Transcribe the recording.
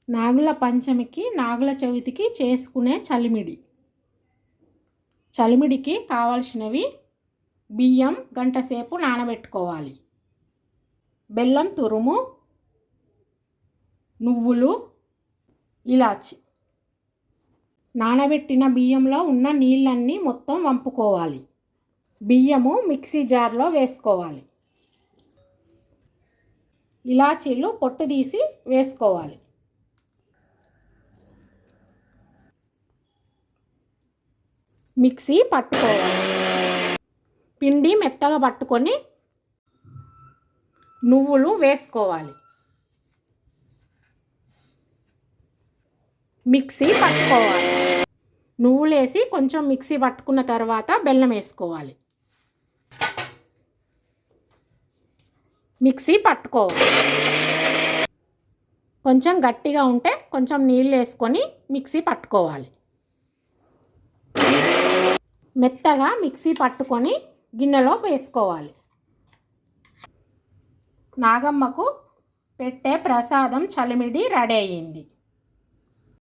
నాగుల పంచమికి నాగుల చవితికి చేసుకునే చలిమిడి. చలిమిడికి కావాల్సినవి: బియ్యం గంట సేపు నానబెట్టుకోవాలి, బెల్లం తురుము, నువ్వులు, ఇలాచి. నానబెట్టిన బియ్యంలో ఉన్న నీళ్ళన్నీ మొత్తం వంపుకోవాలి. బియ్యము మిక్సీ జార్లో వేసుకోవాలి. ఇలాచీలు పొట్టు తీసి వేసుకోవాలి. మిక్సీ పట్టుకోవాలి. పిండి మెత్తగా పట్టుకొని నువ్వులు వేసుకోవాలి. మిక్సీ పట్టుకోవాలి. నువ్వులు వేసి కొంచెం మిక్సీ పట్టుకున్న తర్వాత బెల్లం వేసుకోవాలి. మిక్సీ పట్టుకోవాలి. కొంచెం గట్టిగా ఉంటే కొంచెం నీళ్ళు వేసుకొని మిక్సీ పట్టుకోవాలి. మెత్తగా మిక్సీ పట్టుకొని గిన్నెలో వేసుకోవాలి. నాగమ్మకు పెట్టే ప్రసాదం చలిమిడి రెడీ అయ్యింది.